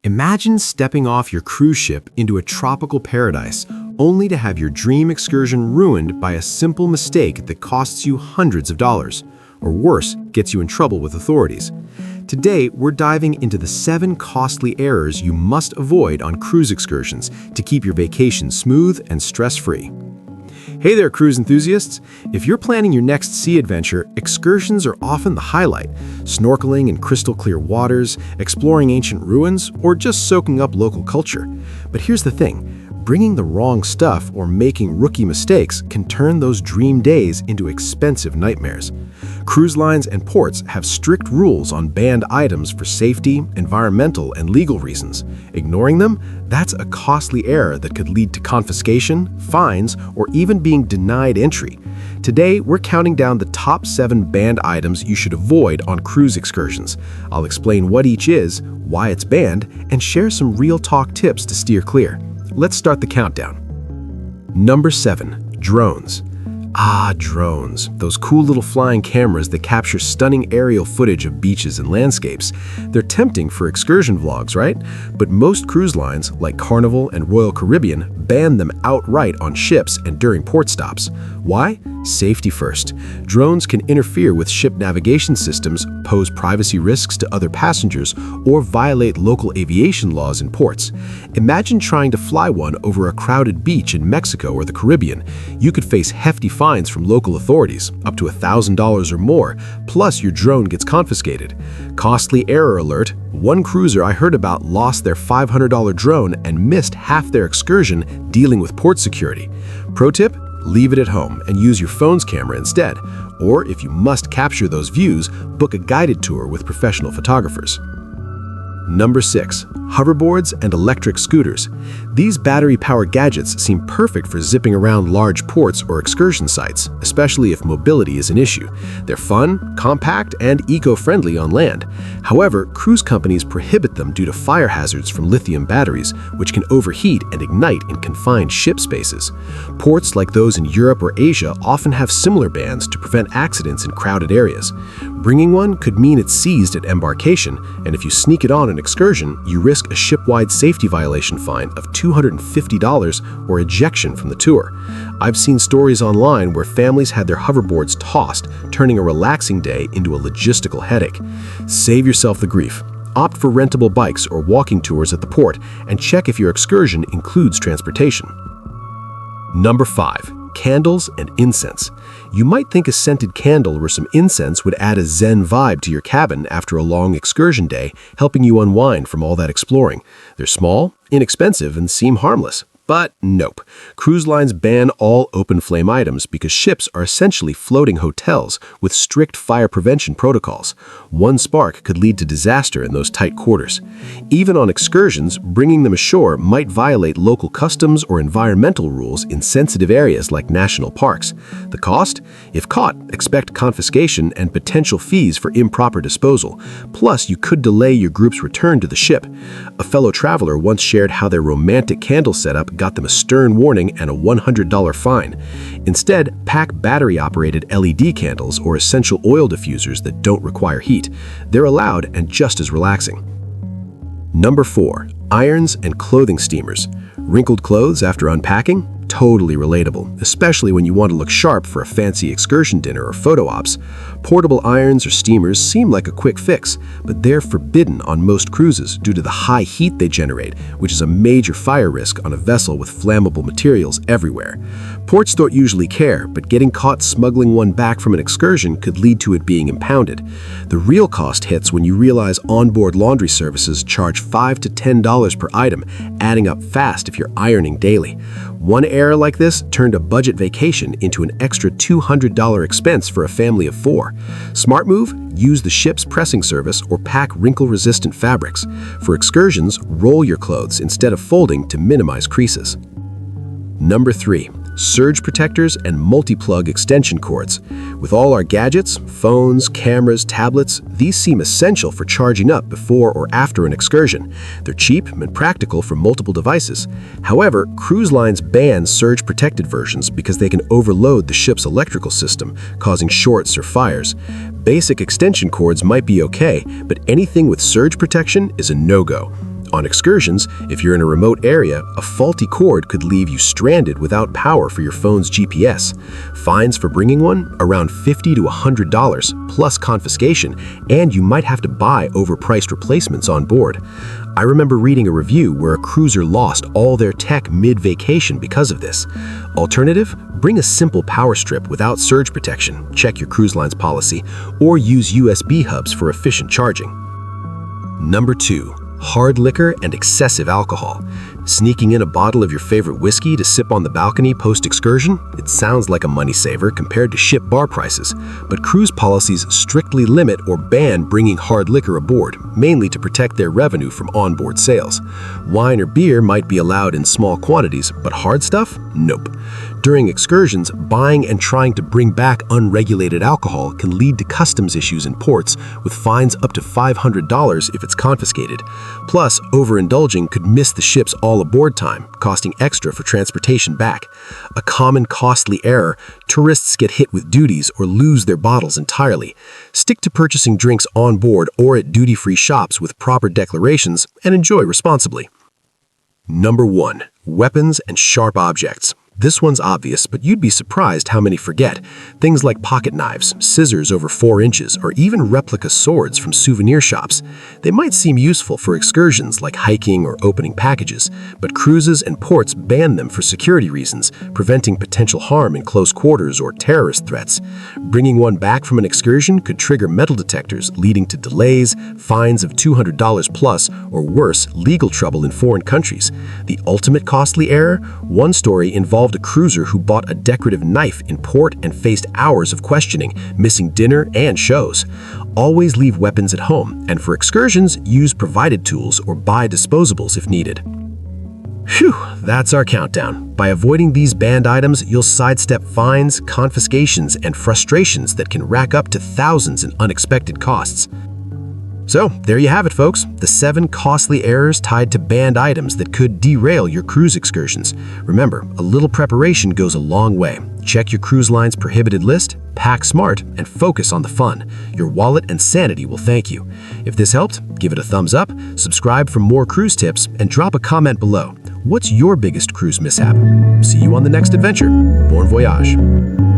Imagine stepping off your cruise ship into a tropical paradise, only to have your dream excursion ruined by a simple mistake that costs you hundreds of dollars, or worse, gets you in trouble with authorities. Today, we're diving into the 7 costly errors you must avoid on cruise excursions to keep your vacation smooth and stress-free. Hey there, cruise enthusiasts! If you're planning your next sea adventure, excursions are often the highlight. Snorkeling in crystal clear waters, exploring ancient ruins, or just soaking up local culture. But here's the thing. Bringing the wrong stuff or making rookie mistakes can turn those dream days into expensive nightmares. Cruise lines and ports have strict rules on banned items for safety, environmental, and legal reasons. Ignoring them, that's a costly error that could lead to confiscation, fines, or even being denied entry. Today, we're counting down the top 7 banned items you should avoid on cruise excursions. I'll explain what each is, why it's banned, and share some real talk tips to steer clear. Let's start the countdown. Number 7. Drones. Drones. Those cool little flying cameras that capture stunning aerial footage of beaches and landscapes. They're tempting for excursion vlogs, right? But most cruise lines, like Carnival and Royal Caribbean, ban them outright on ships and during port stops. Why? Safety first. Drones can interfere with ship navigation systems, pose privacy risks to other passengers, or violate local aviation laws in ports. Imagine trying to fly one over a crowded beach in Mexico or the Caribbean. You could face hefty fines from local authorities, up to $1,000 or more, plus your drone gets confiscated. Costly error alert. One cruiser I heard about lost their $500 drone and missed half their excursion dealing with port security. Pro tip? Leave it at home and use your phone's camera instead. Or if you must capture those views, book a guided tour with professional photographers. Number 6. Hoverboards and electric scooters. These battery-powered gadgets seem perfect for zipping around large ports or excursion sites, especially if mobility is an issue. They're fun, compact, and eco-friendly on land. However, cruise companies prohibit them due to fire hazards from lithium batteries, which can overheat and ignite in confined ship spaces. Ports like those in Europe or Asia often have similar bans to prevent accidents in crowded areas. Bringing one could mean it's seized at embarkation, and if you sneak it on an excursion, you risk a ship-wide safety violation fine of $250 or ejection from the tour. I've seen stories online where families had their hoverboards tossed, turning a relaxing day into a logistical headache. Save yourself the grief. Opt for rentable bikes or walking tours at the port, and check if your excursion includes transportation. Number 5. Candles and incense. You might think a scented candle or some incense would add a zen vibe to your cabin after a long excursion day, helping you unwind from all that exploring. They're small, inexpensive, and seem harmless. But nope. Cruise lines ban all open flame items because ships are essentially floating hotels with strict fire prevention protocols. One spark could lead to disaster in those tight quarters. Even on excursions, bringing them ashore might violate local customs or environmental rules in sensitive areas like national parks. The cost? If caught, expect confiscation and potential fees for improper disposal. Plus, you could delay your group's return to the ship. A fellow traveler once shared how their romantic candle setup got them a stern warning and a $100 fine. Instead, pack battery-operated LED candles or essential oil diffusers that don't require heat. They're allowed and just as relaxing. Number 4. Irons and clothing steamers. Wrinkled clothes after unpacking? Totally relatable, especially when you want to look sharp for a fancy excursion dinner or photo ops. Portable irons or steamers seem like a quick fix, but they're forbidden on most cruises due to the high heat they generate, which is a major fire risk on a vessel with flammable materials everywhere. Ports don't usually care, but getting caught smuggling one back from an excursion could lead to it being impounded. The real cost hits when you realize onboard laundry services charge $5 to $10 per item, adding up fast if you're ironing daily. One error like this turned a budget vacation into an extra $200 expense for a family of 4. Smart move? Use the ship's pressing service or pack wrinkle-resistant fabrics. For excursions, roll your clothes instead of folding to minimize creases. Number 3. Surge protectors and multi-plug extension cords. With all our gadgets, phones, cameras, tablets, these seem essential for charging up before or after an excursion. They're cheap and practical for multiple devices. However, cruise lines ban surge-protected versions because they can overload the ship's electrical system, causing shorts or fires. Basic extension cords might be okay, but anything with surge protection is a no-go. On excursions, if you're in a remote area, a faulty cord could leave you stranded without power for your phone's GPS. Fines for bringing one? Around $50 to $100, plus confiscation, and you might have to buy overpriced replacements on board. I remember reading a review where a cruiser lost all their tech mid-vacation because of this. Alternative? Bring a simple power strip without surge protection, check your cruise line's policy, or use USB hubs for efficient charging. Number 2. Hard liquor and excessive alcohol. Sneaking in a bottle of your favorite whiskey to sip on the balcony post-excursion? It sounds like a money saver compared to ship bar prices, but cruise policies strictly limit or ban bringing hard liquor aboard, mainly to protect their revenue from onboard sales. Wine or beer might be allowed in small quantities, but hard stuff? Nope. During excursions, buying and trying to bring back unregulated alcohol can lead to customs issues in ports, with fines up to $500 if it's confiscated. Plus, overindulging could miss the ship's all-aboard time, costing extra for transportation back. A common costly error: tourists get hit with duties or lose their bottles entirely. Stick to purchasing drinks on board or at duty-free shops with proper declarations, and enjoy responsibly. Number 1. Weapons and sharp objects. This one's obvious, but you'd be surprised how many forget. Things like pocket knives, scissors over 4 inches, or even replica swords from souvenir shops. They might seem useful for excursions like hiking or opening packages, but cruises and ports ban them for security reasons, preventing potential harm in close quarters or terrorist threats. Bringing one back from an excursion could trigger metal detectors, leading to delays, fines of $200 plus, or worse, legal trouble in foreign countries. The ultimate costly error? One story involved a cruiser who bought a decorative knife in port and faced hours of questioning, missing dinner and shows. Always leave weapons at home, and for excursions, use provided tools or buy disposables if needed. Phew, that's our countdown. By avoiding these banned items, you'll sidestep fines, confiscations, and frustrations that can rack up to thousands in unexpected costs. So, there you have it, folks. The 7 costly errors tied to banned items that could derail your cruise excursions. Remember, a little preparation goes a long way. Check your cruise line's prohibited list, pack smart, and focus on the fun. Your wallet and sanity will thank you. If this helped, give it a thumbs up, subscribe for more cruise tips, and drop a comment below. What's your biggest cruise mishap? See you on the next adventure. Bon voyage.